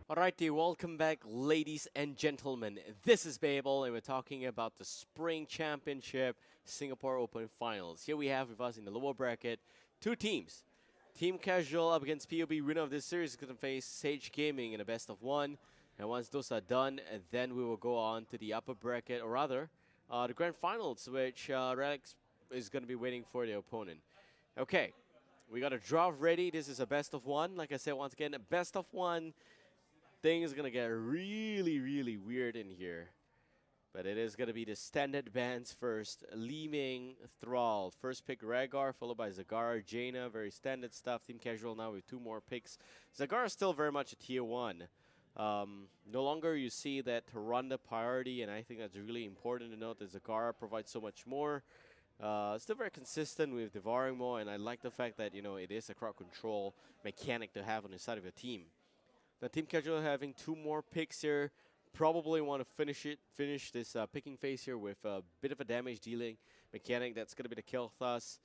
Alrighty, welcome back, ladies and gentlemen. This is Babel, and we're talking about the Spring Championship Singapore Open Finals. Here we have with us in the lower bracket two teams. Team Casual up against PUB. Winner of this series is going to face Sage Gaming in a best of one. And once those are done, then we will go on to the upper bracket, or rather, the grand finals, which Relics is going to be waiting for the opponent. Okay, we got a draft ready. This is a best of one. Like I said, once again, a best of one. Things gonna get really weird in here. But it is gonna be the standard bands first. Li Ming, Thrall. First pick Rhaegar, followed by Zagara, Jaina. Very standard stuff. Team Casual now with two more picks. Zagara is still very much a tier 1. No longer you see that Runda priority, and I think that's really important to note that Zagara provides so much more. Still very consistent with devouring more, and I like the fact that, you know, it is a crowd control mechanic to have on the side of your team. The Team Casual having two more picks here. Probably want to finish this picking phase here with a bit of a damage dealing mechanic. That's going to be the kill thus.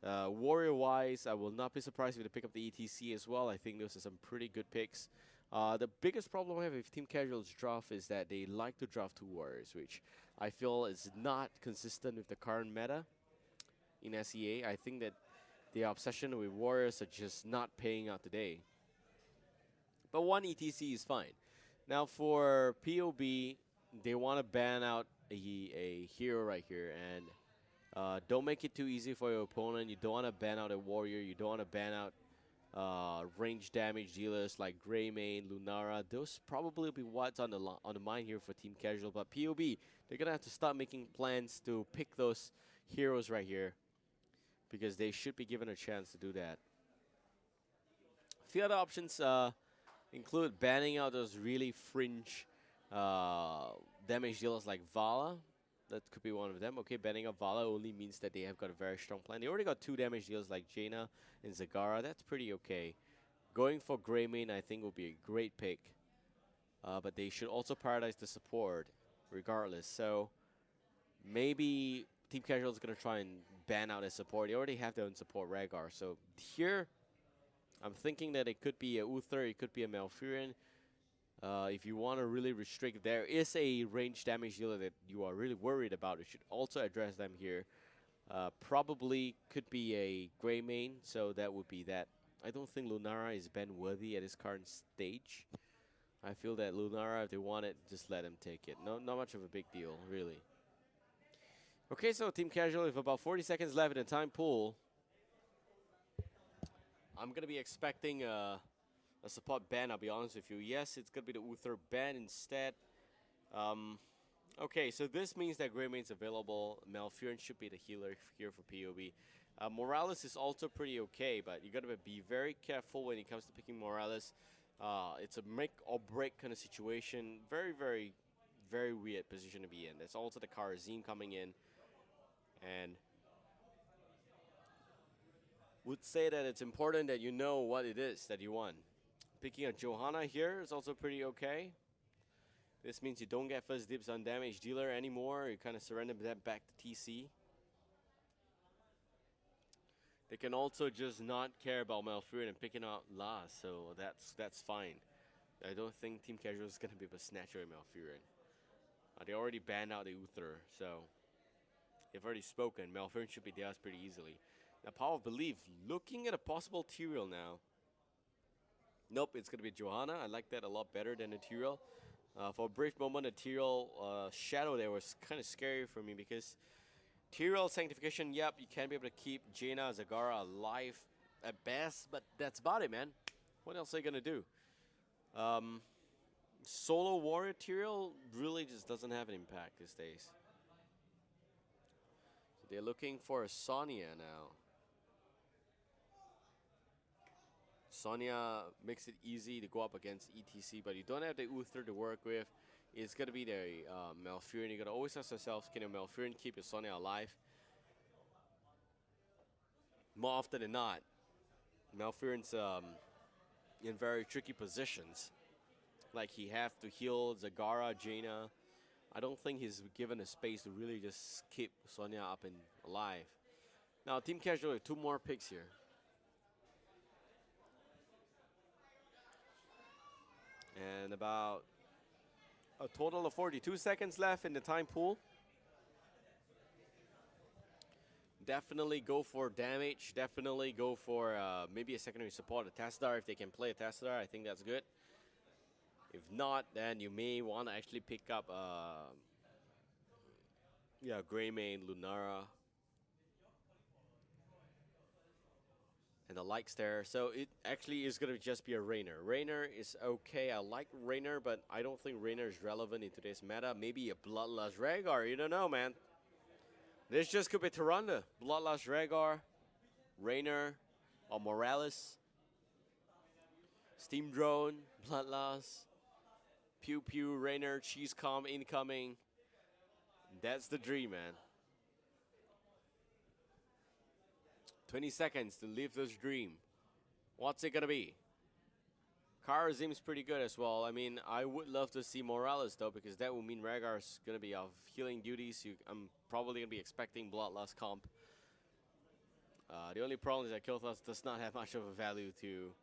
Warrior-wise, I will not be surprised if they pick up the ETC as well. I think those are some pretty good picks. The biggest problem I have with Team Casual's draft is that they like to draft two warriors, which I feel is not consistent with the current meta in SEA. I think that the obsession with warriors are just not paying out today. But one ETC is fine. Now for POB, they want to ban out a hero right here, and don't make it too easy for your opponent. You don't want to ban out a warrior. You don't want to ban out range damage dealers like Greymane, Lunara. Those probably will be what's on the mind here for Team Casual. But POB, they're gonna have to start making plans to pick those heroes right here, because they should be given a chance to do that. A few other options include banning out those really fringe damage dealers like Vala. That could be one of them. Okay, banning out Vala only means that they have got a very strong plan. They already got two damage dealers like Jaina and Zagara. That's pretty okay. Going for Greymane, I think, will be a great pick. But they should also prioritize the support regardless. So maybe Team Casual is going to try and ban out a support. They already have their own support, Rhaegar. So here, I'm thinking that it could be a Uther, it could be a Malfurion. If you want to really restrict, there is a range damage dealer that you are really worried about. You should also address them here. Probably could be a Greymane, so that would be that. I don't think Lunara is ban worthy at his current stage. I feel that Lunara, if they want it, just let him take it. No, not much of a big deal, really. Okay, so Team Casual with about 40 seconds left in the time pool. I'm going to be expecting a support ban, I'll be honest with you. Yes, it's going to be the Uther ban instead. Okay, so this means that Greymane's available. Malfurion should be the healer here for POB. Morales is also pretty okay, but you got to be very careful when it comes to picking Morales. It's a make or break kind of situation. Very weird position to be in. There's also the Karazim coming in. And would say that it's important that you know what it is that you want. Picking a Johanna here is also pretty okay. This means you don't get first dibs on damage dealer anymore. You kind of surrender that back to TC. They can also just not care about Malfurion and picking out last, so that's fine. I don't think Team Casual is going to be able to snatch away Malfurion. They already banned out the Uther, so they've already spoken. Malfurion should be theirs pretty easily. Now, Power of Belief, looking at a possible Tyrael now. Nope, it's going to be Johanna. I like that a lot better than the Tyrael. For a brief moment, the Tyrael shadow there was kind of scary for me because Tyrael Sanctification, yep, you can be able to keep Jaina, Zagara alive at best, but that's about it, man. What else are you going to do? Solo Warrior Tyrael really just doesn't have an impact these days. So they're looking for a Sonya now. Sonya makes it easy to go up against ETC, but you don't have the Uther to work with. It's going to be the Malfurion. You got to always ask yourself, can your Malfurion keep your Sonya alive? More often than not, Malfurion's in very tricky positions. Like he have to heal Zagara, Jaina. I don't think he's given a space to really just keep Sonya up and alive. Now, Team Casual with two more picks here. And about a total of 42 seconds left in the time pool. Definitely go for damage. Definitely go for maybe a secondary support, a Tassadar if they can play a Tassadar. I think that's good. If not, then you may want to actually pick up, Greymane, Lunara, and the likes there. So it actually is going to just be a Rainer. Rainer is okay. I like Rainer, but I don't think Rainer is relevant in today's meta. Maybe a Bloodlust Rhaegar. You don't know, man. This just could be Tyrande. Bloodlust Rhaegar, Rainer, or Morales. Steam Drone, Bloodlust, Pew Pew, Rainer, Cheese Com incoming. That's the dream, man. 20 seconds to live this dream. What's it gonna be? Kharazim's pretty good as well. I mean, I would love to see Morales though, because that would mean Rhaegar's gonna be off healing duties. I'm probably gonna be expecting Bloodlust comp. The only problem is that Kilthus does not have much of a value to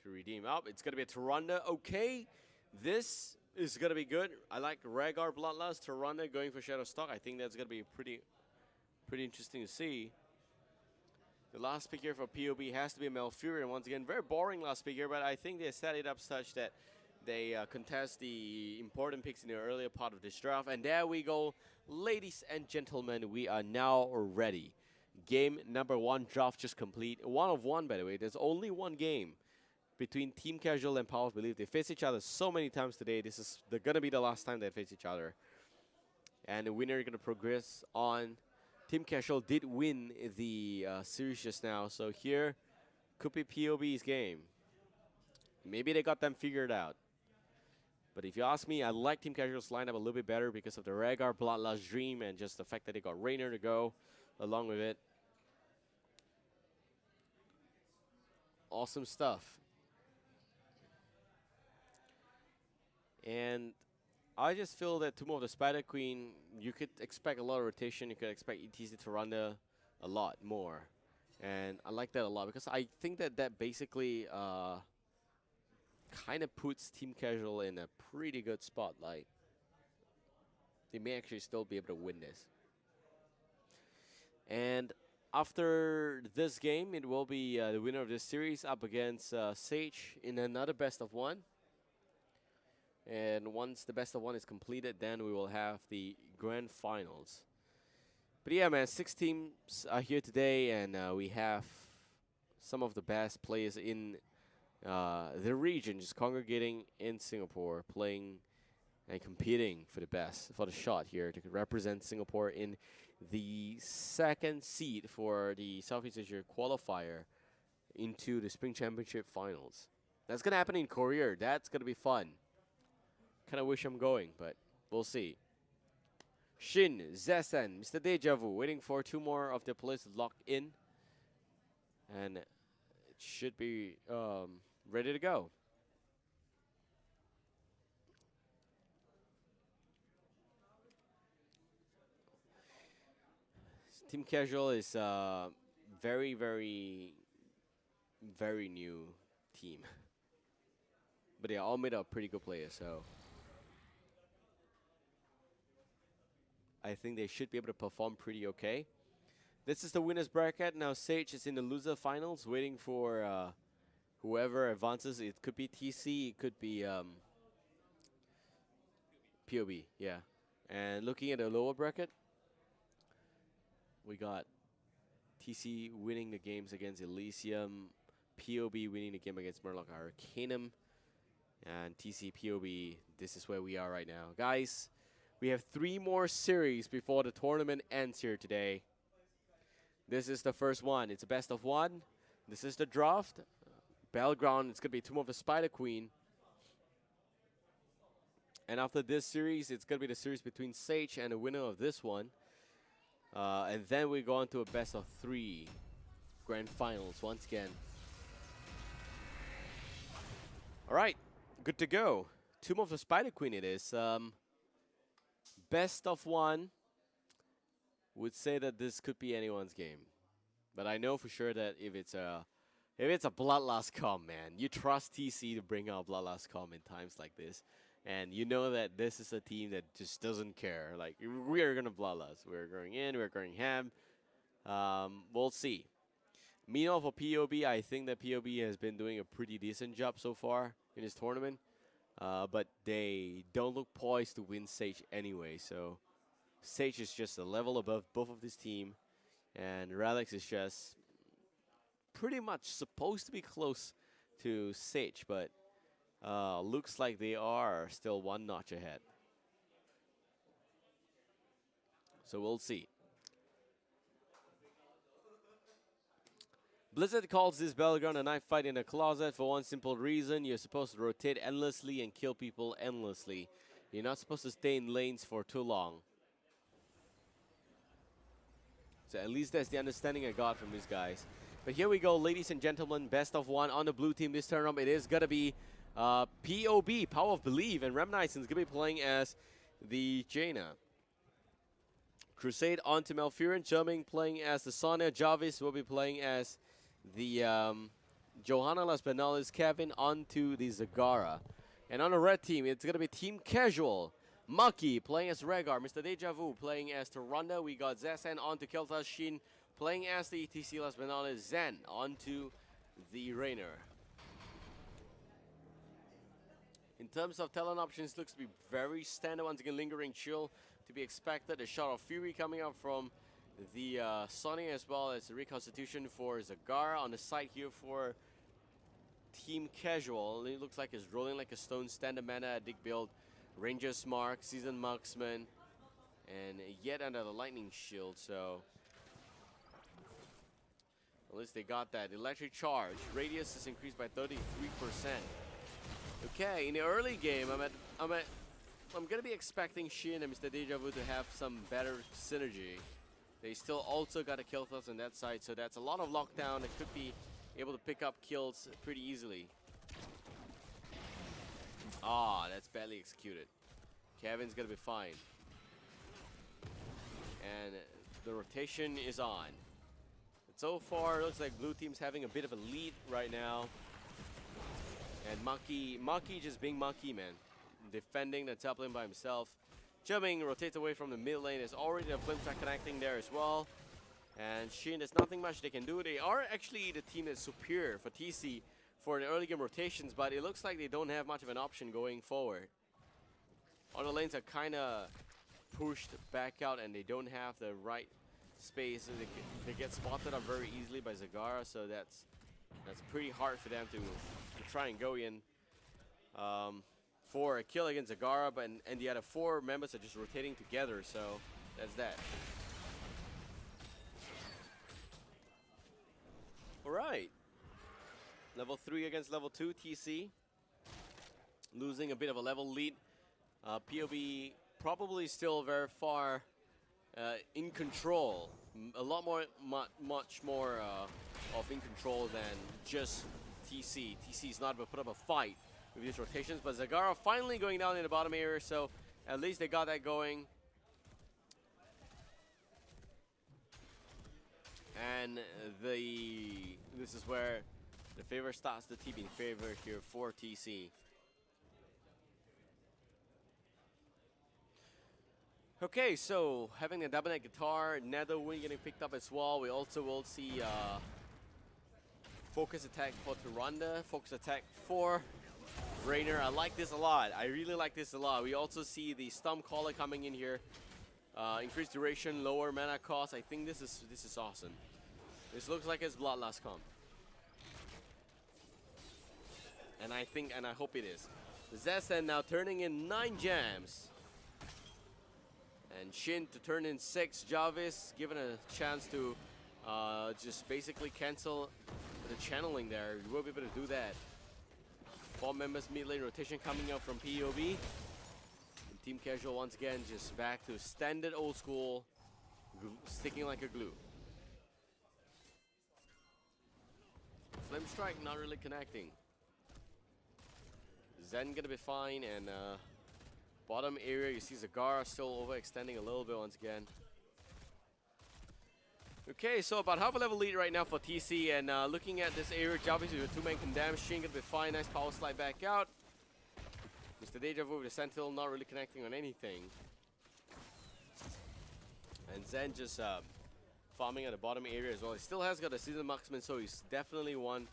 redeem. Oh, it's gonna be a Tyrande. Okay, this is gonna be good. I like Rhaegar, Bloodlust, Tyrande going for Shadow Stock. I think that's gonna be pretty interesting to see. The last pick here for POB has to be Malfurion. Once again, very boring last pick here, but I think they set it up such that they contest the important picks in the earlier part of this draft. And there we go. Ladies and gentlemen, we are now ready. Game number 1 draft just complete. 1 of 1, by the way. There's only one game between Team Casual and Power of Belief. They face each other so many times today. This is going to be the last time they face each other. And the winner is going to progress on. Team Casual did win the series just now, so here could be POB's game. Maybe they got them figured out. But if you ask me, I like Team Casual's lineup a little bit better because of the Rhaegar Bloodlust Dream and just the fact that they got Rainer to go along with it. Awesome stuff. And I just feel that Tomb of the Spider Queen, you could expect a lot of rotation. You could expect ETC Tyrande a lot more. And I like that a lot because I think that basically kind of puts Team Casual in a pretty good spotlight. They may actually still be able to win this. And after this game, it will be the winner of this series up against Sage in another best of 1. And once the best of 1 is completed, then we will have the grand finals. But yeah, man, 6 teams are here today, and we have some of the best players in the region just congregating in Singapore, playing and competing for the best, for the shot here to represent Singapore in the 2nd seed for the Southeast Asia Qualifier into the Spring Championship Finals. That's going to happen in Korea. That's going to be fun. Kind of wish I'm going, but we'll see. Shin, Zessen, Mr. Deja Vu, waiting for 2 more of the players to lock in. And it should be ready to go. Team Casual is very, very, very new team. But they are all made up pretty good players, so I think they should be able to perform pretty okay. This is the winner's bracket. Now Sage is in the loser finals, waiting for whoever advances. It could be TC, it could be POB, yeah. And looking at the lower bracket, we got TC winning the games against Elysium, POB winning the game against Murloc Arcanum, and TC POB, this is where we are right now. Guys, we have 3 more series before the tournament ends here today. This is the first one. It's a best of 1. This is the draft. Battleground, it's going to be Tomb of the Spider Queen. And after this series, it's going to be the series between Sage and the winner of this one. And then we go on to a best of 3 grand finals once again. All right, good to go. Tomb of the Spider Queen it is. Best of 1 would say that this could be anyone's game. But I know for sure that if it's a If it's a Bloodlust com, man, you trust TC to bring out Bloodlust com in times like this. And you know that this is a team that just doesn't care. Like, we are going to Bloodlust. We're going in, we're going ham. We'll see. Meanwhile, for POB, I think that POB has been doing a pretty decent job so far in this tournament. But they don't look poised to win Sage anyway. So Sage is just a level above both of this team. And Relics is just pretty much supposed to be close to Sage, but looks like they are still one notch ahead. So we'll see. Blizzard calls this battleground a knife fight in a closet for one simple reason. You're supposed to rotate endlessly and kill people endlessly. You're not supposed to stay in lanes for too long. So at least that's the understanding I got from these guys. But here we go, ladies and gentlemen, best of one on the blue team this tournament. It is going to be POB, Power of Belief, and Remnison's going to be playing as the Jaina. Crusade onto Malfurion, Jerming playing as the Sonya, Jarvis will be playing as the Johanna Las Benalis, Kevin onto the Zagara. And on the red team, it's going to be Team Casual. Maki playing as Rhaegar, Mr. Deja Vu playing as Tyrande. We got Zessen onto Kel'Thas Shin playing as the ETC Las Benalis, Zen onto the Raynor. In terms of talent options, looks to be very standard. Once again, Lingering Chill to be expected. A shot of Fury coming up from the Sonya, as well as the Reconstitution for Zagara. On the side here for Team Casual, it looks like it's rolling like a stone, standard mana, a dig build, Ranger's Mark, Seasoned Marksman, and yet under the Lightning Shield. So at least they got that. Electric Charge, radius is increased by 33%. Okay, in the early game, I'm gonna be expecting Shin and Mr. Deja Vu to have some better synergy. They still also got a kill us on that side, so that's a lot of lockdown. They could be able to pick up kills pretty easily. Ah, that's badly executed. Kevin's gonna be fine. And the rotation is on. So far, it looks like blue team's having a bit of a lead right now. And Maki just being Maki, man. Defending the top lane by himself. Jerming rotates away from the mid lane. There's already a flame stack connecting there as well. And Shin, there's nothing much they can do. They are actually the team that's superior for TC for the early game rotations, but it looks like they don't have much of an option going forward. All the lanes are kind of pushed back out and they don't have the right space. So they get spotted up very easily by Zagara, so that's pretty hard for them to try and go in for a kill against Zagara, and the other four members are just rotating together, so that's that. Alright. Level 3 against level 2, TC. Losing a bit of a level lead. POB probably still very far in control. A lot more, much more of in control than just TC. TC is not able to put up a fight with these rotations, but Zagara finally going down in the bottom area, so at least they got that going. And this is where the favor starts to tip in favor here for TC. Okay, so having a double net guitar, Nether Wind getting picked up as well. We also will see focus attack for Tyrande, focus attack for Raynor. I like this a lot. I really like this a lot. We also see the Storm Caller coming in here. Increased duration, lower mana cost. I think this is awesome. This looks like it's Bloodlust comp. And I hope it is. Zessen now turning in 9 gems. And Shin to turn in 6. Jarvis given a chance to just basically cancel the channeling there. You will be able to do that. 4 members mid lane rotation coming up from POB. And Team Casual once again just back to standard old school, sticking like a glue. Flame Strike not really connecting. Zen gonna be fine, and bottom area you see Zagara still overextending a little bit once again. Okay, so about half a level lead right now for TC, and looking at this area, Jarvis with a 2-man condemn, Shin gonna be fine, nice power slide back out. Mr. Deja Vu with the Sentinel not really connecting on anything. And Zen just farming at the bottom area as well. He still has got a season marksman, so he's definitely one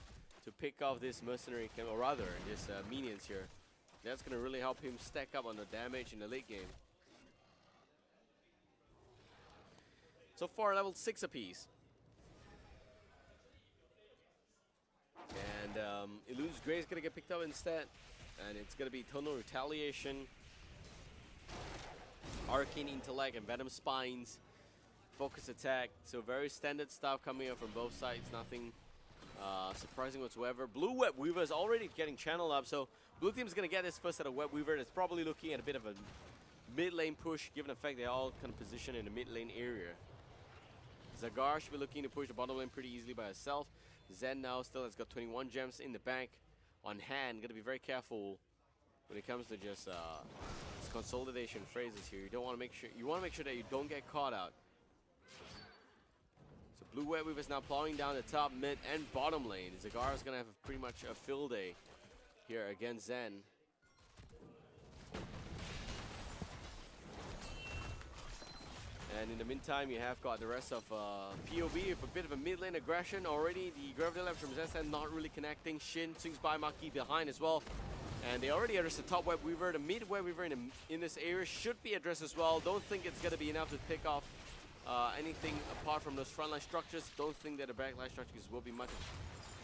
to pick off this mercenary, or rather, this minions here. That's gonna really help him stack up on the damage in the late game. So far, level 6 apiece. And Elude's Grey is gonna get picked up instead. And it's gonna be Tonal Retaliation, Arcane Intellect, and Venom Spines. Focus attack. So very standard stuff coming up from both sides. Nothing surprising whatsoever. Blue Web Weaver is already getting channeled up. So blue team's gonna get this first set of Web Weaver. It's probably looking at a bit of a mid lane push, given the fact they're all kind of positioned in the mid lane area. Zagar should be looking to push the bottom lane pretty easily by herself. Zen now still has got 21 gems in the bank on hand. Gotta be very careful when it comes to just consolidation phrases here. You don't want to make sure that you don't get caught out. So Blue Web Weaver is now plowing down the top, mid, and bottom lane. Zagar is gonna have pretty much a field day here against Zen. And in the meantime, you have got the rest of POB with a bit of a mid lane aggression already. The Gravity Lab from Zessen not really connecting. Shin swings by Maki behind as well. And they already addressed the top Web Weaver. The mid Web Weaver in this area should be addressed as well. Don't think it's going to be enough to pick off anything apart from those frontline structures. Don't think that the backline structures will be much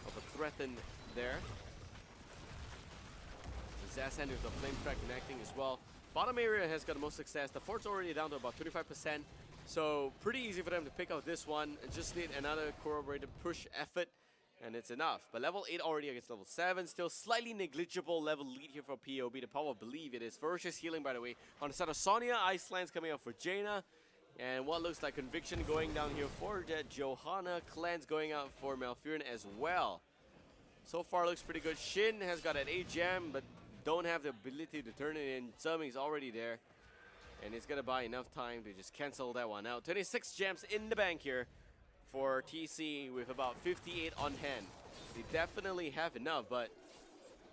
of a threat in there. Zessen with the Flame Track connecting as well. Bottom area has got the most success. The fort's already down to about 35%. So pretty easy for them to pick out this one. Just need another corroborated push effort, and it's enough. But level 8 already against level 7. Still slightly negligible level lead here for POB. The power of Believe it is. Ferocious Healing, by the way. On the side of Sonya, Iceland's coming out for Jaina. And what looks like Conviction going down here for Jet Johanna. Cleanse going out for Malfurion as well. So far looks pretty good. Shin has got an 8 gem, but don't have the ability to turn it in. Summoning's already there. And it's going to buy enough time to just cancel that one out. 26 gems in the bank here for TC with about 58 on hand. They definitely have enough, but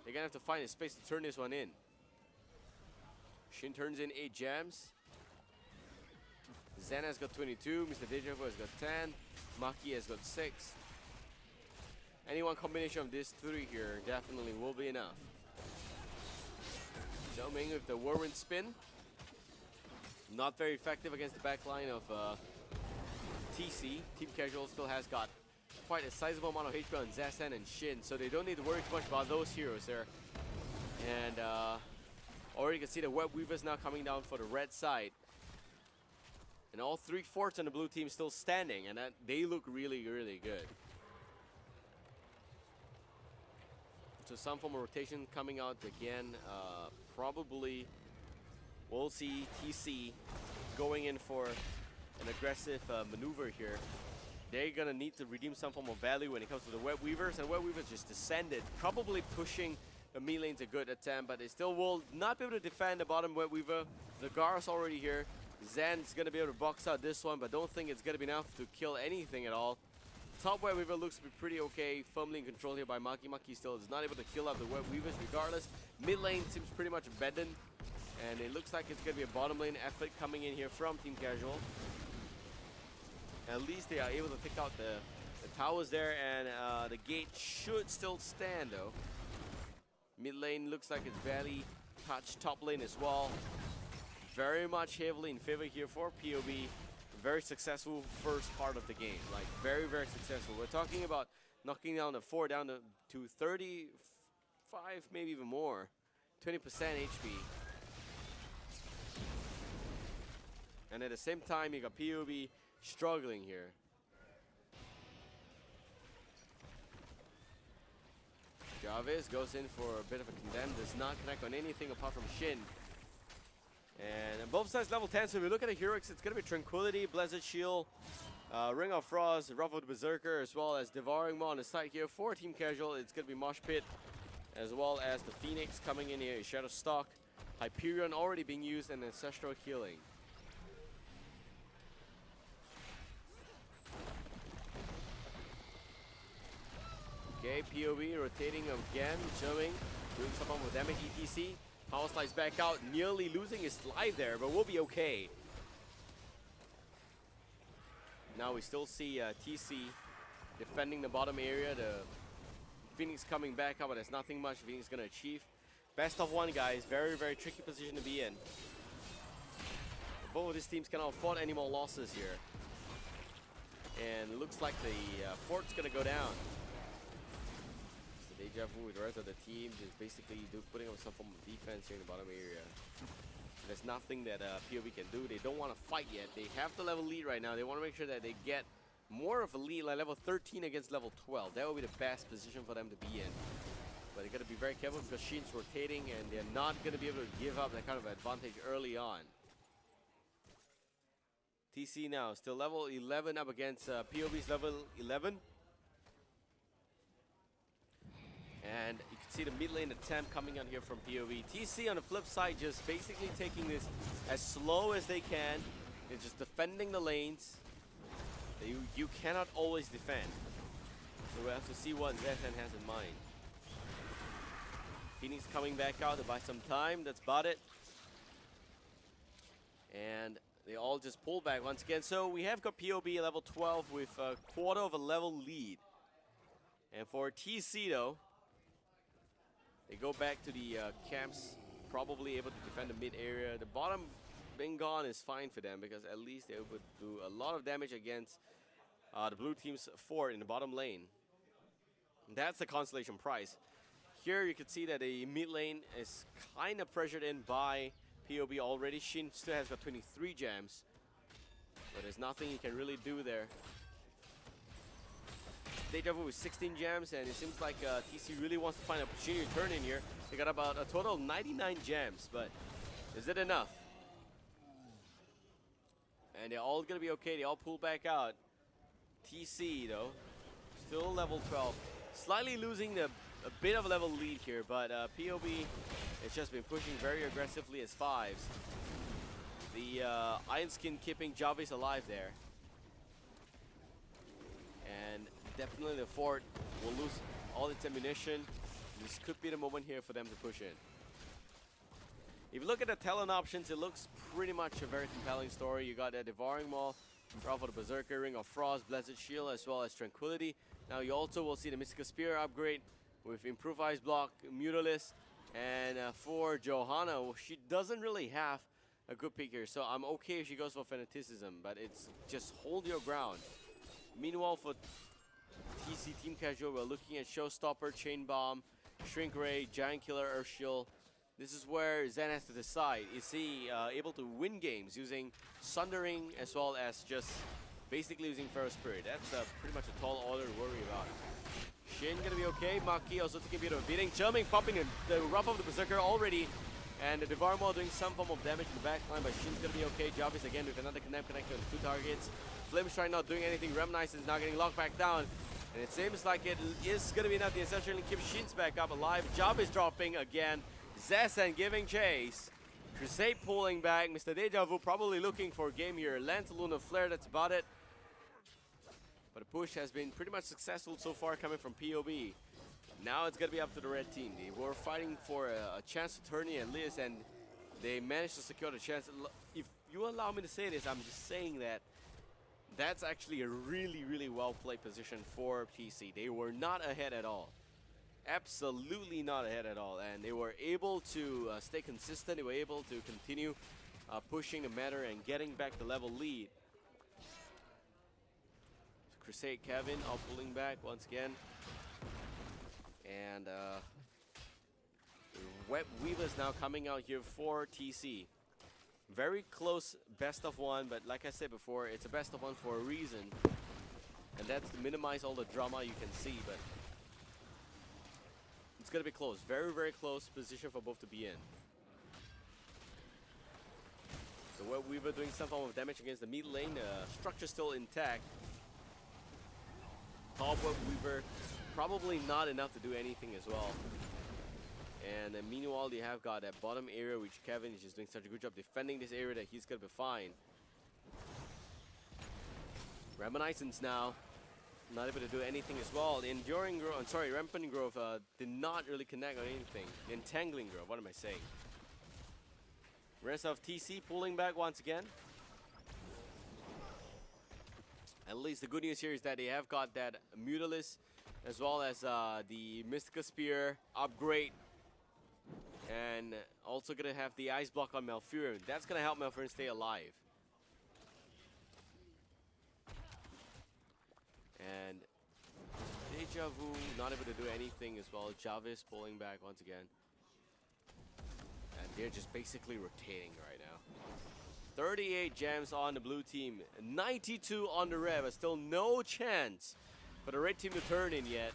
they're going to have to find a space to turn this one in. Shin turns in 8 gems. Zen has got 22. Mr. Dejavu has got 10. Maki has got 6. Any one combination of these 3 here definitely will be enough. Zhao Ming with the Whirlwind Spin. Not very effective against the backline of TC. Team Casual still has got quite a sizable amount of HP on Zessen and Shin, so they don't need to worry too much about those heroes there. And already you can see the Web Weavers now coming down for the red side. And all 3 forts on the blue team still standing, and they look really, really good. So some form of rotation coming out again. Probably we'll see TC going in for an aggressive maneuver here. They're gonna need to redeem some form of value when it comes to the Web Weavers, and Web Weavers just descended, probably pushing the mid lane to good attempt, but they still will not be able to defend the bottom Web Weaver. Zagar's already here. Zen's gonna be able to box out this one, but don't think it's gonna be enough to kill anything at all. Top Web Weaver looks to be pretty okay, firmly in control here by Maki. Maki still is not able to kill out the Web Weavers regardless. Mid lane seems pretty much abandoned, and it looks like it's going to be a bottom lane effort coming in here from Team Casual. At least they are able to pick out the towers there, and the gate should still stand though. Mid lane looks like it's barely touched top lane as well. Very much heavily in favor here for POB. Very successful first part of the game, like very, very successful. We're talking about knocking down the 4 down to 35, maybe even more, 20% HP. And at the same time, you got POB struggling here. Jarvis goes in for a bit of a condemn, does not connect on anything apart from Shin. And on both sides level 10, so if we look at the heroics, it's going to be Tranquility, Blizzard Shield, Ring of Frost, Ruffled Berserker, as well as Devouring Maw on the side here. For Team Casual, it's going to be Mosh Pit, as well as the Phoenix coming in here, Shadow Stalk, Hyperion already being used, and Ancestral Healing. Okay, POV rotating again, showing, doing some of damage. ETC power slides back out, nearly losing his life there, but we'll be okay. Now we still see TC defending the bottom area. The Phoenix coming back up, but there's nothing much Phoenix gonna achieve. Best of one, guys. Very, very tricky position to be in. Both of these teams cannot afford any more losses here. And it looks like the fort's gonna go down. So Deja Vu with the rest of the team just basically putting up some form of defense here in the bottom area. There's nothing that POV can do. They don't want to fight yet. They have the level lead right now. They want to make sure that they get more of a lead, like level 13 against level 12. That would be the best position for them to be in. But they got to be very careful because Shin's rotating and they're not going to be able to give up that kind of advantage early on. TC now still level 11 up against POV's level 11. And you can see the mid lane attempt coming out here from POV. TC on the flip side just basically taking this as slow as they can. They're just defending the lanes. You cannot always defend. So we'll have to see what Zeshan has in mind. Phoenix coming back out to buy some time. That's about it. And they all just pull back once again. So we have got POV level 12 with a quarter of a level lead. And for TC though, they go back to the camps, probably able to defend the mid area. The bottom being gone is fine for them because at least they would do a lot of damage against the blue team's fort in the bottom lane. And that's the consolation prize. Here you can see that the mid lane is kind of pressured in by POV already. Shin still has got 23 gems, but there's nothing he can really do there. Deja Vu with 16 gems, and it seems like TC really wants to find an opportunity to turn in here. They got about a total of 99 gems, but is it enough? And they're all gonna be okay. They all pull back out. TC though, still level 12, slightly losing a bit of a level lead here, but POV has just been pushing very aggressively as fives. The Iron Skin keeping Jarvis alive there. And definitely the fort will lose all its ammunition. This could be the moment here for them to push in. If you look at the talent options, it looks pretty much a very compelling story. You got a Devouring Maw, draw for the Berserker, Ring of Frost, Blessed Shield, as well as Tranquility. Now you also will see the Mystical Spear upgrade with Improved Ice Block, Mutalis, and for Johanna, she doesn't really have a good pick here, so I'm okay if she goes for Fanaticism, but it's just hold your ground. Meanwhile, for TC Team Casual, we're looking at Showstopper, Chain Bomb, Shrink Ray, Giant Killer, Earth Shield. This is where Zen has to decide. Is he able to win games using Sundering as well as just basically using Feral Spirit? That's pretty much a tall order to worry about. Shin gonna be okay. Maki also taking a bit of a beating. Charming popping the Wrath of the Berserker already. And the Devour Maw doing some form of damage in the backline, but Shin's gonna be okay. Jarvis again with another connected on 2 targets. Flame Strike not doing anything. Remnice is now getting locked back down. And it seems like it is gonna be enough to essentially keep Shin's back up alive. Jarvis dropping again. Zessen giving chase. Crusade pulling back. Mr. Deja Vu probably looking for a game here. Lands Lunar Flare, that's about it. But the push has been pretty much successful so far coming from POV. Now it's gonna be up to the red team. They were fighting for a chance to turn in Liz, and they managed to secure the chance. If you allow me to say this, I'm just saying that that's actually a really, really well played position for TC. They were not ahead at all. Absolutely not ahead at all, and they were able to stay consistent. They were able to continue pushing the matter and getting back the level lead. Crusade Kevin all pulling back once again, and Web Weavers now coming out here for TC. Very close best of one, but like I said before, it's a best of one for a reason, and that's to minimize all the drama you can see, but it's gonna be close. Very, very close position for both to be in. So Web Weaver doing some form of damage against the mid lane. Structure still intact. Top Web Weaver probably not enough to do anything as well. And meanwhile, they have got that bottom area, which Kevin is just doing such a good job defending this area that he's gonna be fine. Reminiscence now Not able to do anything as well. The Enduring Growth, sorry, Rampant Growth did not really connect on anything. The Entangling Growth, what am I saying? Rest of TC pulling back once again. At least the good news here is that they have got that Mutalis as well as the Mystica Spear upgrade. And also gonna have the Ice Block on Malfurion. That's gonna help Malfurion stay alive. And Deja Vu not able to do anything as well. Jarvis pulling back once again. And they're just basically rotating right now. 38 gems on the blue team, 92 on the red, but still no chance for the red team to turn in yet.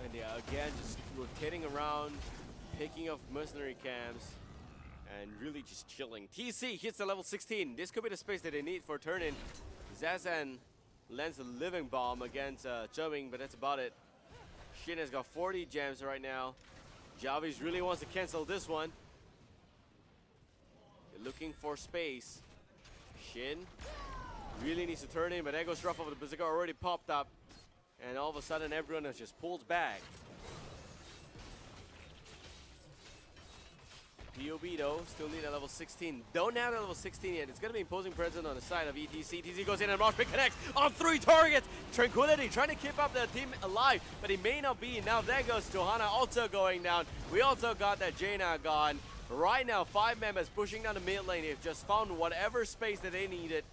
And they are again just rotating around, picking up mercenary camps, and really just chilling. TC hits the level 16. This could be the space that they need for a turn-in. Zazan lands a living bomb against Chubbing, but that's about it. Shin has got 40 gems right now. Jarvis really wants to cancel this one. They're looking for space. Shin really needs to turn in, but there goes Ruff over the Berserker already popped up. And all of a sudden everyone has just pulled back. POB though, still need a level 16. Don't have a level 16 yet. It's going to be imposing presence on the side of ETC. ETC goes in and Mosh Pit connects on 3 targets. Tranquility trying to keep up the team alive, but he may not be. Now there goes Johanna also going down. We also got that Jaina gone. Right now 5 members pushing down the mid lane. They've just found whatever space that they needed.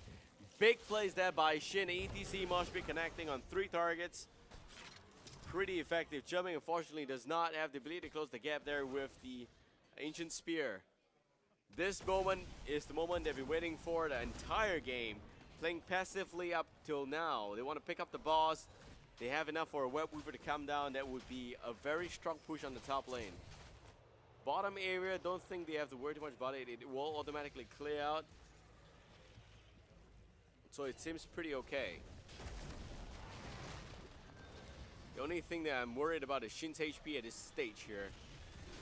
Big plays there by Shin. ETC Mosh Pit connecting on 3 targets. Pretty effective. Jumping unfortunately does not have the ability to close the gap there with the Ancient Spear. This moment is the moment they've been waiting for the entire game. Playing passively up till now. They want to pick up the boss. They have enough for a Web Weaver to come down. That would be a very strong push on the top lane. Bottom area, don't think they have to worry too much about it. It will automatically clear out. So it seems pretty okay. The only thing that I'm worried about is Shin's HP at this stage here.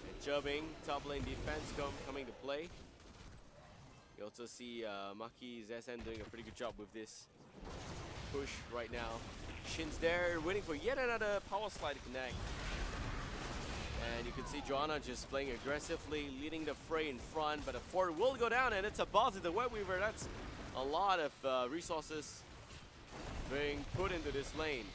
And Jubbing, top lane defense coming to play. You also see Maki Zessen doing a pretty good job with this push right now. Shin's there waiting for yet another power slide to connect. And you can see Joanna just playing aggressively, leading the fray in front, but a fort will go down and it's a boss with the Web Weaver. That's a lot of resources being put into this lane.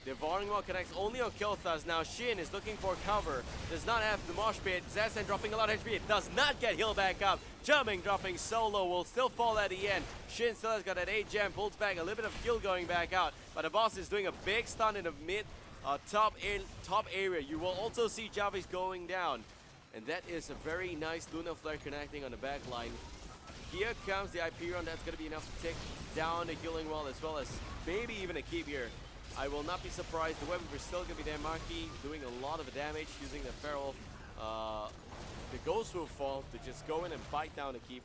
Devouring Maw connects only on Kilthas. Now Shin is looking for cover. Does not have the Mosh Pit. Zazen dropping a lot of HP. It does not get healed back up. Jumping, dropping solo. Will still fall at the end. Shin still has got that 8 gem. Pulls back. A little bit of kill going back out. But the boss is doing a big stun in the mid top area. You will also see Jarvis going down. And that is a very nice Lunar Flare connecting on the back line. Here comes the Hyperion. That's going to be enough to take down the healing wall as well as maybe even a keep here. I will not be surprised. The Web Weaver is still going to be there. Maki doing a lot of damage using the Feral. The Ghost will fall to just go in and bite down the Keep.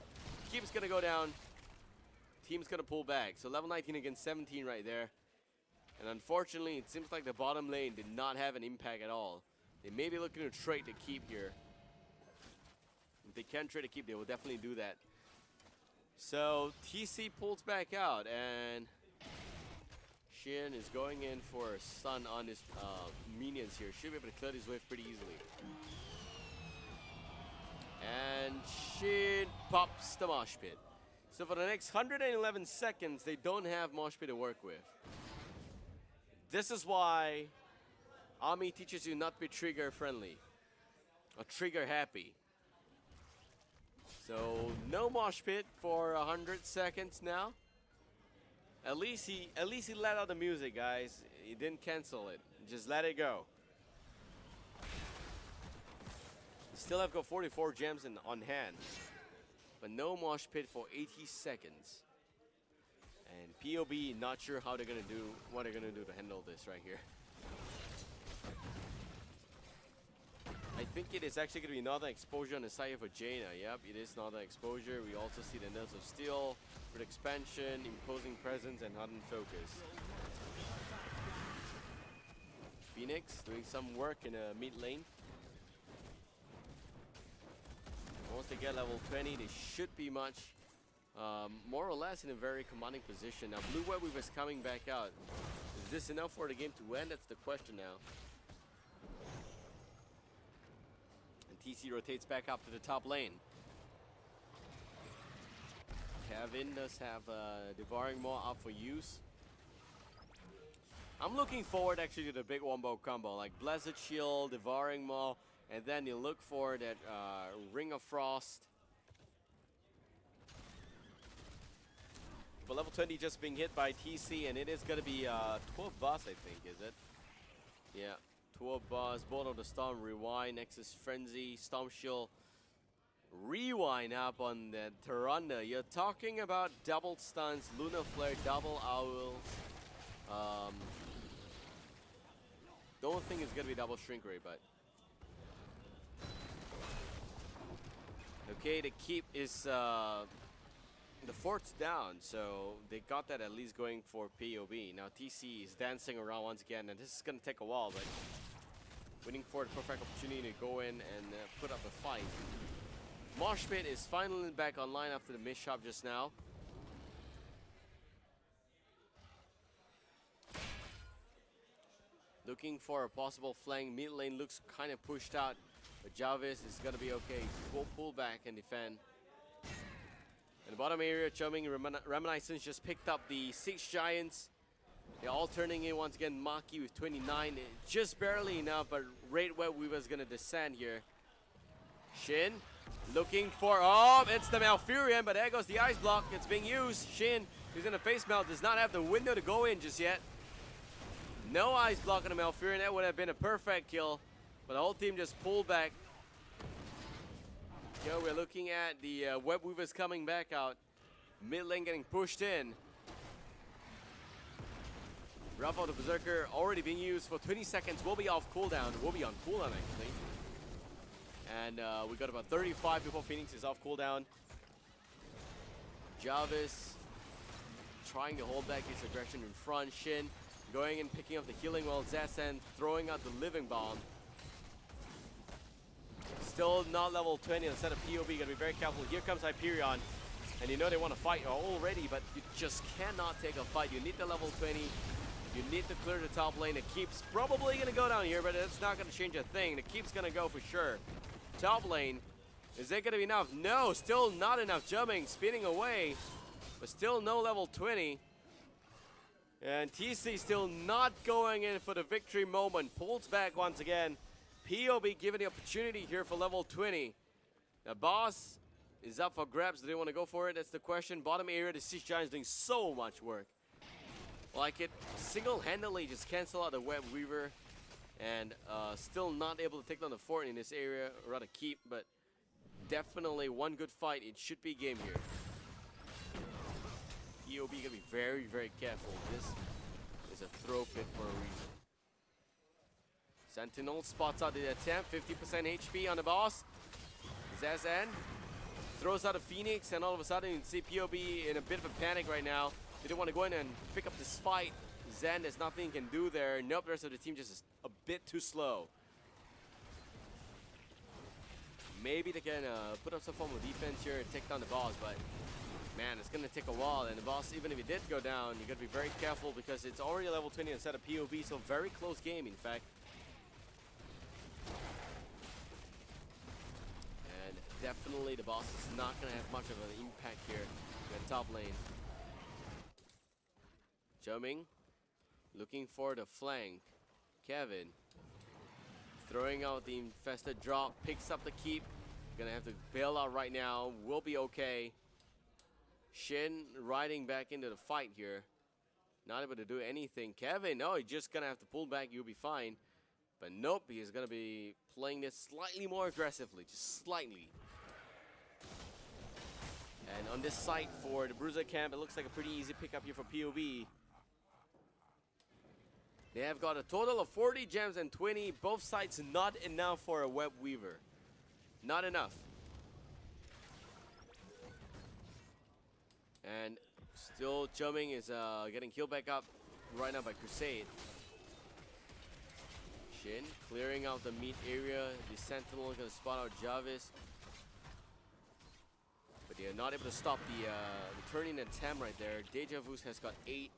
Keep's going to go down. Team's going to pull back. So level 19 against 17 right there. And unfortunately, it seems like the bottom lane did not have an impact at all. They may be looking to trade the Keep here. If they can trade the Keep, they will definitely do that. So TC pulls back out and Shin is going in for a stun on his minions here. Should be able to clear his wave pretty easily. And Shin pops the Mosh Pit. So for the next 111 seconds, they don't have Mosh Pit to work with. This is why Army teaches you not to be trigger friendly or trigger happy. So no Mosh Pit for 100 seconds now. At least he let out the music, guys. He didn't cancel it. Just let it go. Still have got 44 gems on hand, but no Mosh Pit for 80 seconds. And POB not sure how they're gonna do, what they're gonna do to handle this right here. I think it is actually gonna be another exposure on the side for Jaina. Yep, it is another exposure. We also see the Nerves of Steel with expansion, imposing presence, and hardened focus. Phoenix doing some work in a mid lane. Once they get level 20, they should be much more or less in a very commanding position. Now Blue Web Weaver's coming back out. Is this enough for the game to end? That's the question now. And TC rotates back up to the top lane. Kevin does have Devouring Maw up for use. I'm looking forward actually to the big wombo combo, like Blessed Shield, Devouring Maw, and then you look for that Ring of Frost. But level 20 just being hit by TC, and it is going to be 12 boss, I think, is it? Yeah, 12 boss, Bolt of the Storm, Rewind, Nexus Frenzy, Storm Shield, Rewind up on the Tyrande. You're talking about double stuns, Lunar Flare, double owls. Don't think it's going to be double shrink ray, but... Okay, the keep is... the fort's down, so they got that at least going for POB. Now TC is dancing around once again, and this is going to take a while, but waiting for the perfect opportunity to go in and put up a fight. Mosh Pit is finally back online after the mishap just now. Looking for a possible flank. Mid lane looks kind of pushed out, but Jarvis is going to be okay. We'll pull back and defend. In the bottom area, Chumming Reminiscence just picked up the 6 Giants. They're all turning in once again. Maki with 29, just barely enough, but Red Web Weaver's gonna descend here. Shin looking for, oh, it's the Malfurion, but there goes the ice block. It's being used. Shin, who's in a face melt, does not have the window to go in just yet. No ice block on the Malfurion. That would have been a perfect kill, but the whole team just pulled back. Here we're looking at the Web Weavers coming back out. Mid lane getting pushed in. Raphael the Berserker already being used for 20 seconds. Will be off cooldown. Will be on cooldown actually. And we got about 35 before Phoenix is off cooldown. Jarvis trying to hold back his aggression in front. Shin going and picking up the healing while Zazen throwing out the living bomb. Still not level 20 instead of POB. Gotta be very careful. Here comes Hyperion. And you know they want to fight already, but you just cannot take a fight. You need the level 20. You need to clear the top lane. The Keep's probably going to go down here, but it's not going to change a thing. The Keep's going to go for sure. Top lane. Is it going to be enough? No, still not enough. Jumping, spinning away. But still no level 20. And TC still not going in for the victory moment. Pulls back once again. POB given the opportunity here for level 20. The boss is up for grabs. Do they want to go for it? That's the question. Bottom area, the Siege Giant is doing so much work. Like it single-handedly just cancel out the Web Weaver. And still not able to take down the fort in this area. Or rather keep, but definitely one good fight. It should be game here. POB gonna be very, very careful. This is a throw pit for a reason. Sentinel spots out the attempt, 50% HP on the boss. Zazen throws out a Phoenix, and all of a sudden you can see POB in a bit of a panic right now. They don't want to go in and pick up this fight. Zen, there's nothing he can do there. Nope, the rest of the team just is a bit too slow. Maybe they can put up some form of defense here and take down the boss, but man, it's going to take a while. And the boss, even if he did go down, you got to be very careful because it's already level 20 instead of POB, so very close game, in fact. Definitely the boss is not going to have much of an impact here in the top lane. Jumping, looking for the flank. Kevin throwing out the infested drop, picks up the keep. Gonna have to bail out right now. Will be okay. Shin riding back into the fight here. Not able to do anything. Kevin, no, he's just gonna have to pull back. You'll be fine. But nope, he's gonna be playing this slightly more aggressively, just slightly. And on this site for the Bruiser camp, it looks like a pretty easy pickup here for POB. They have got a total of 40 gems and 20. Both sides not enough for a Web Weaver. Not enough. And still Chumming is getting killed back up right now by Crusade. Shin clearing out the meat area. The Sentinel is going to spot out Jarvis. But They're not able to stop the turning attempt right there. Deja Vu has got 8.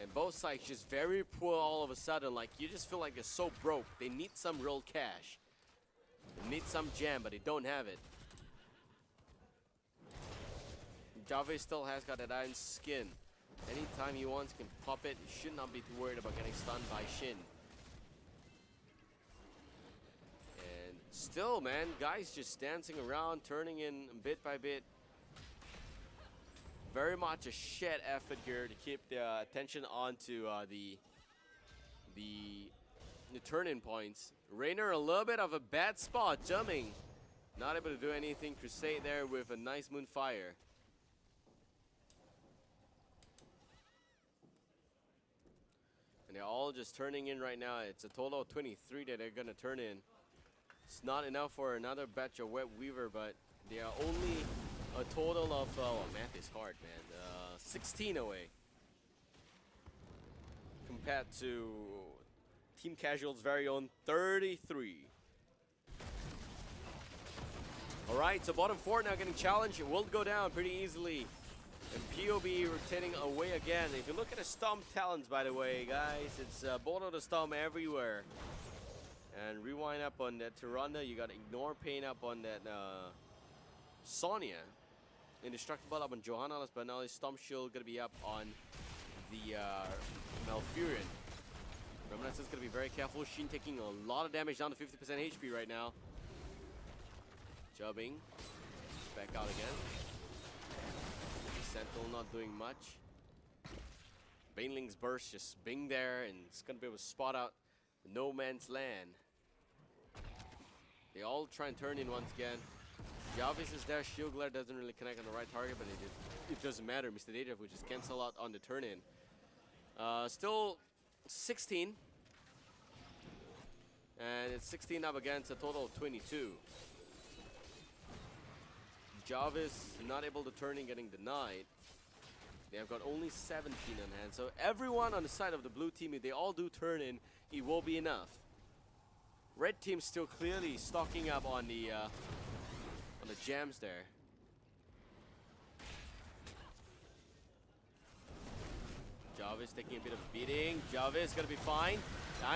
And both sides just very poor all of a sudden. Like, you just feel like they're so broke. They need some real cash. They need some jam, but they don't have it. Jave still has got that iron skin. Anytime he wants, he can pop it. He should not be too worried about getting stunned by Shin. And still, man, guys just dancing around, turning in bit by bit. Very much a shed effort here to keep the attention onto the turn-in points. Rainer a little bit of a bad spot, jumping. Not able to do anything. Crusade there with a nice Moonfire. And they're all just turning in right now. It's a total of 23 that they're going to turn in. It's not enough for another batch of Web Weaver, but they are only a total of, oh, math is hard, man. 16 away. Compared to Team Casual's very own 33. All right, so bottom 4 now getting challenged. It will go down pretty easily. And POB rotating away again. If you look at the Stomp talents, by the way, guys, it's Bono the Stomp everywhere. And rewind up on that Tyrande. You got Ignore Pain up on that Sonya. Indestructible up on Johanna, but now his Stomp Shield gonna be up on the Malfurion. Remnants is gonna be very careful. Shin taking a lot of damage, down to 50% HP right now. Jubbing. Back out again. Sentinel not doing much. Baneling's Burst just being there, and it's gonna be able to spot out the no man's land. They all try and turn in once again. Jarvis is there, Shield Glare doesn't really connect on the right target, but it doesn't matter. Mr. Deja Vu just cancel out on the turn in. Still 16. And it's 16 up against a total of 22. Jarvis not able to turn in, getting denied. They have got only 17 on hand. So everyone on the side of the blue team, if they all do turn in, it will be enough. Red team still clearly stocking up on the jams there. Jarvis taking a bit of a beating. Jarvis gonna be fine.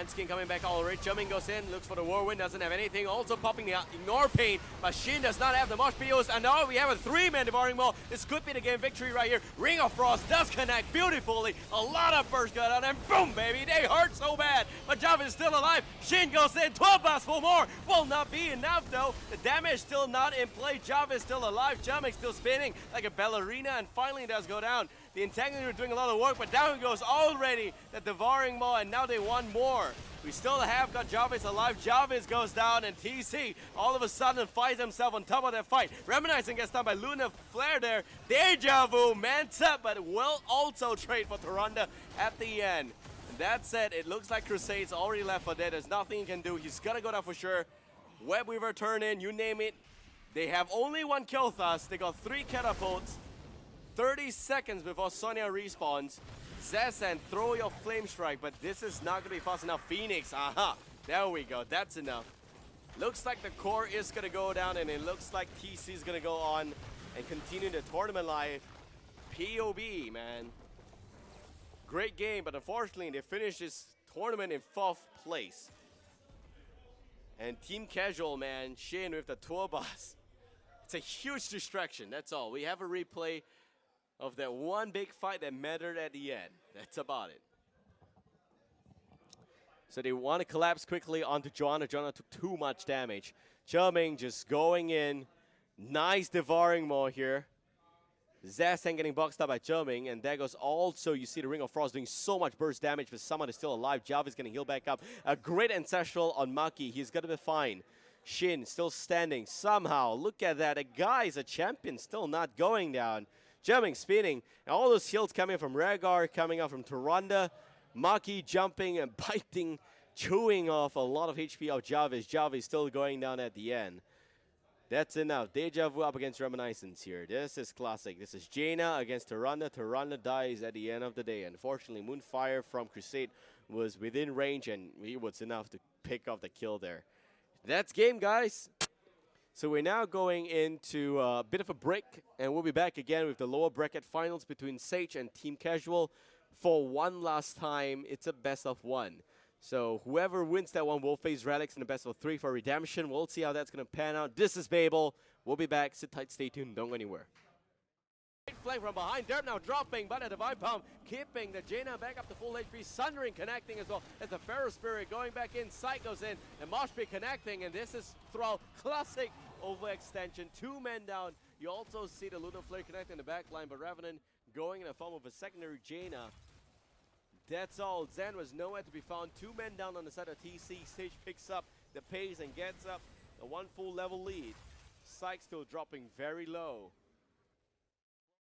Skin coming back already. Jumping goes in, looks for the Whirlwind, doesn't have anything. Also popping the Ignore Pain, but Shin does not have the Mosh POs. And now we have a 3-man Devouring Maw. This could be the game victory right here. Ring of Frost does connect beautifully. A lot of burst got out, and boom, baby, they hurt so bad. But Jarvis is still alive. Shin goes in, 12 bucks for more. Will not be enough though. The damage still not in play. Jarvis still alive. Jumping still spinning like a ballerina, and finally it does go down. The Entanglement are doing a lot of work, but down goes already the Devouring Maw, and now they want more. We still have got Jarvis alive. Jarvis goes down, and TC all of a sudden finds himself on top of that fight. Reminiscing gets done by Luna Flare there. Deja Vu mans up, but will also trade for Tyrande at the end. And that said, it looks like Crusade's already left for dead. There's nothing he can do. He's gonna go down for sure. Web Weaver turn in, you name it. They have only one kill thrust. They got 3 catapults. 30 seconds before Sonya respawns. Zessen, throw your Flame Strike, but this is not going to be fast enough. Phoenix, aha, there we go, that's enough. Looks like the core is going to go down, and it looks like TC is going to go on and continue the tournament life. POB, man. Great game, but unfortunately, they finished this tournament in 4th place. And Team Casual, man, Shin with the tour bus. It's a huge distraction, that's all. We have a replay of that one big fight that mattered at the end. That's about it. So they want to collapse quickly onto Joanna. Joanna took too much damage. Chumming just going in. Nice Devouring Maw here. Zasan getting boxed up by Chumming, and there goes also, you see the Ring of Frost doing so much burst damage, but someone is still alive. Jarvis getting healed back up. A great Ancestral on Maki. He's going to be fine. Shin still standing somehow. Look at that. A guy is a champion, still not going down. Jumping, spinning, and all those heals coming from Rhaegar, coming out from Tyrande. Maki jumping and biting, chewing off a lot of HP of Jarvis. Jarvis still going down at the end. That's enough. Deja Vu up against Reminiscence here. This is classic. This is Jaina against Tyrande. Tyrande dies at the end of the day. Unfortunately, Moonfire from Crusade was within range, and he was enough to pick up the kill there. That's game, guys. So we're now going into a bit of a break, and we'll be back again with the lower bracket finals between Sage and Team Casual. For one last time, it's a best of one. So whoever wins that one will face Relics in the best of 3 for redemption. We'll see how that's going to pan out. This is Babel. We'll be back. Sit tight, stay tuned, don't go anywhere. Flank from behind, Derp now dropping, but a divine pump, keeping the Jaina back up to full HP, Sundering connecting as well as the Pharaoh Spirit going back in, Sight goes in, and Moshpit connecting, and this is Thrall, classic overextension, 2 men down. You also see the Lunar Flare connecting the back line, but Revenant going in the form of a secondary Jaina. That's all, Zen was nowhere to be found, 2 men down on the side of TC, Sage picks up the pace and gets up a 1 full level lead. Sight still dropping very low.